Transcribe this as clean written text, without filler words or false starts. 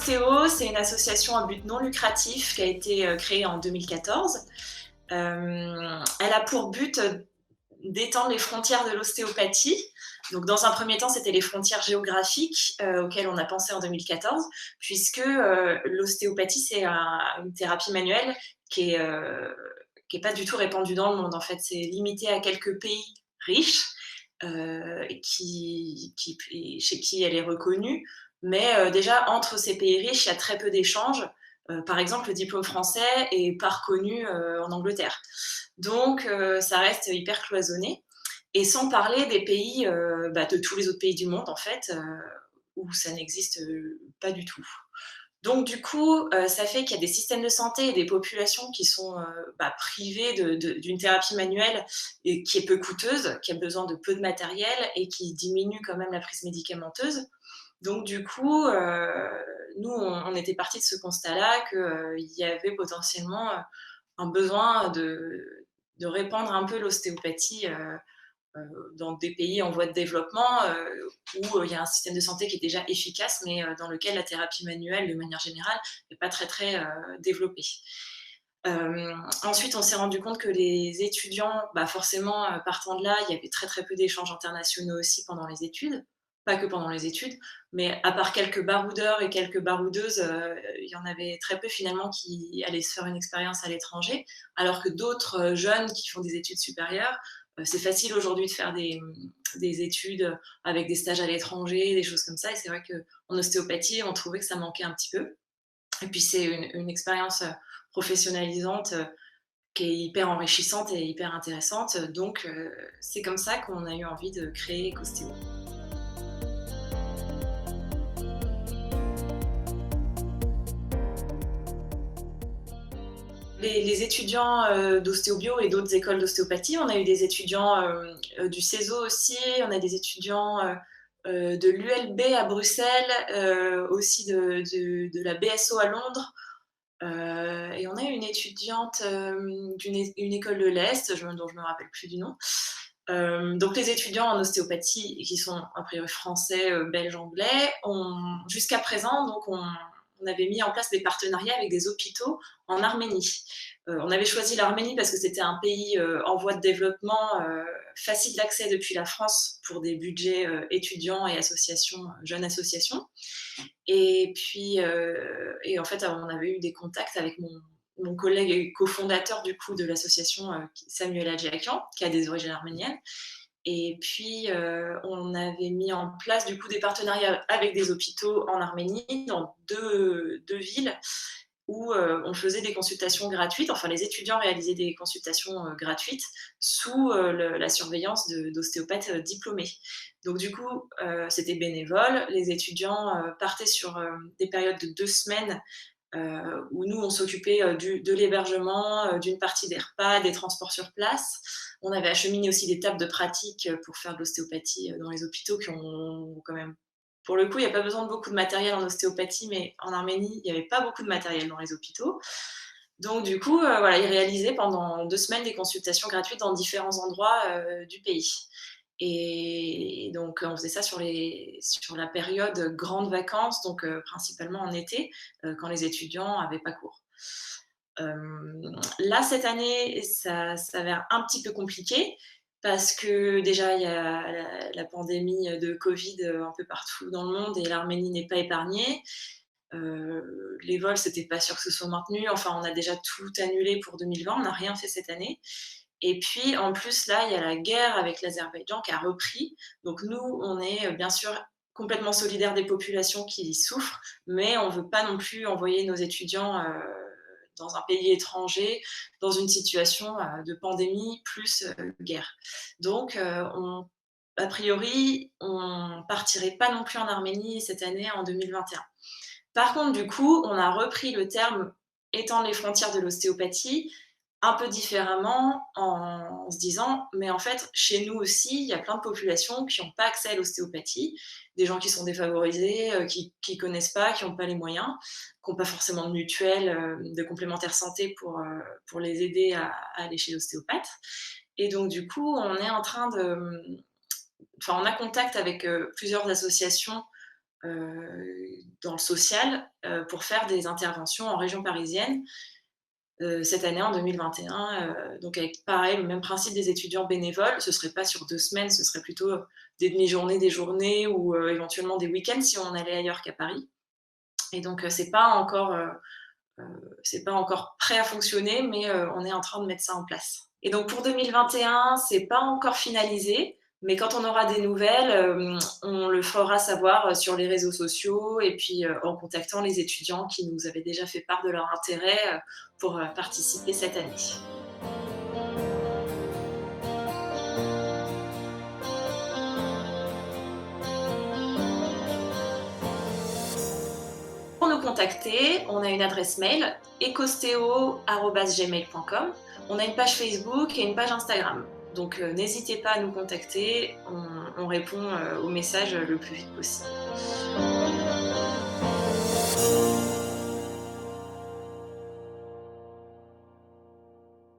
Ostéo, c'est une association à but non lucratif qui a été créée en 2014. Elle a pour but d'étendre les frontières de l'ostéopathie. Donc, dans un premier temps, c'était les frontières géographiques auxquelles on a pensé en 2014, puisque l'ostéopathie, c'est une thérapie manuelle qui est pas du tout répandue dans le monde. En fait, c'est limité à quelques pays riches chez qui elle est reconnue. Mais déjà, entre ces pays riches, il y a très peu d'échanges. Par exemple, le diplôme français est pas reconnu en Angleterre. Donc, ça reste hyper cloisonné. Et sans parler des pays, de tous les autres pays du monde, en fait, où ça n'existe pas du tout. Donc du coup, ça fait qu'il y a des systèmes de santé et des populations qui sont, privées d'une thérapie manuelle et qui est peu coûteuse, qui a besoin de peu de matériel et qui diminue quand même la prise médicamenteuse. Donc du coup, nous on était partis de ce constat-là qu'il y avait potentiellement, un besoin de répandre un peu l'ostéopathie, dans des pays en voie de développement où il y a un système de santé qui est déjà efficace, mais dans lequel la thérapie manuelle, de manière générale, n'est pas très très développée. Ensuite, on s'est rendu compte que les étudiants, forcément, partant de là, il y avait très très peu d'échanges internationaux aussi pendant les études. Pas que pendant les études, mais à part quelques baroudeurs et quelques baroudeuses, il y en avait très peu finalement qui allaient se faire une expérience à l'étranger, alors que d'autres jeunes qui font des études supérieures, c'est facile aujourd'hui de faire des études avec des stages à l'étranger, des choses comme ça. Et c'est vrai qu'en ostéopathie, on trouvait que ça manquait un petit peu. Et puis c'est une expérience professionnalisante qui est hyper enrichissante et hyper intéressante. Donc c'est comme ça qu'on a eu envie de créer Ecostéo. Les étudiants d'ostéobio et d'autres écoles d'ostéopathie, on a eu des étudiants du CESO aussi, on a des étudiants de l'ULB à Bruxelles, aussi de la BSO à Londres. Et on a une étudiante une école de l'Est, dont je me rappelle plus du nom. Donc les étudiants en ostéopathie, qui sont a priori français, belges, anglais, jusqu'à présent, donc on avait mis en place des partenariats avec des hôpitaux en Arménie. On avait choisi l'Arménie parce que c'était un pays en voie de développement, facile d'accès depuis la France pour des budgets étudiants et associations, jeunes associations. Et puis, et en fait, on avait eu des contacts avec mon collègue et cofondateur du coup de l'association, Samuel Adjiakian, qui a des origines arméniennes. Et puis, on avait mis en place du coup des partenariats avec des hôpitaux en Arménie, dans deux villes, où on faisait des consultations gratuites. Enfin, les étudiants réalisaient des consultations gratuites sous la surveillance d'ostéopathes diplômés. Donc du coup, c'était bénévole. Les étudiants partaient sur des périodes de 2 semaines où nous, on s'occupait de l'hébergement, d'une partie des repas, des transports sur place. On avait acheminé aussi des tables de pratique pour faire de l'ostéopathie dans les hôpitaux qui ont quand même... Pour le coup, il n'y a pas besoin de beaucoup de matériel en ostéopathie, mais en Arménie, il n'y avait pas beaucoup de matériel dans les hôpitaux. Donc du coup, voilà, ils réalisaient pendant 2 semaines des consultations gratuites dans différents endroits du pays. Et donc, on faisait ça sur la période grandes vacances, donc principalement en été, quand les étudiants n'avaient pas cours. Là, cette année, ça s'avère un petit peu compliqué parce que déjà, il y a la pandémie de Covid un peu partout dans le monde et l'Arménie n'est pas épargnée. Les vols, c'était pas sûr que ce soit maintenu. Enfin, on a déjà tout annulé pour 2020, on n'a rien fait cette année. Et puis, en plus, là, il y a la guerre avec l'Azerbaïdjan qui a repris. Donc nous, on est bien sûr complètement solidaires des populations qui souffrent, mais on ne veut pas non plus envoyer nos étudiants dans un pays étranger, dans une situation de pandémie plus guerre. Donc, a priori, on partirait pas non plus en Arménie cette année, en 2021. Par contre, du coup, on a repris le terme étendre les frontières de l'ostéopathie un peu différemment en se disant, mais en fait, chez nous aussi, il y a plein de populations qui n'ont pas accès à l'ostéopathie, des gens qui sont défavorisés, qui ne connaissent pas, qui n'ont pas les moyens, qui n'ont pas forcément de mutuelle, de complémentaire santé pour les aider à aller chez l'ostéopathe. Et donc, du coup, on est en train de... Enfin, on a contact avec plusieurs associations dans le social, pour faire des interventions en région parisienne, cette année en 2021, donc avec pareil le même principe des étudiants bénévoles. Ce serait pas sur 2 semaines, ce serait plutôt des demi-journées, des journées ou éventuellement des week-ends si on allait ailleurs qu'à Paris. Et donc c'est pas encore prêt à fonctionner, mais on est en train de mettre ça en place. Et donc pour 2021, c'est pas encore finalisé, mais quand on aura des nouvelles, on le fera savoir sur les réseaux sociaux et puis en contactant les étudiants qui nous avaient déjà fait part de leur intérêt pour participer cette année. Pour nous contacter, on a une adresse mail ecosteo@gmail.com. On a une page Facebook et une page Instagram. Donc n'hésitez pas à nous contacter, on répond aux messages le plus vite possible.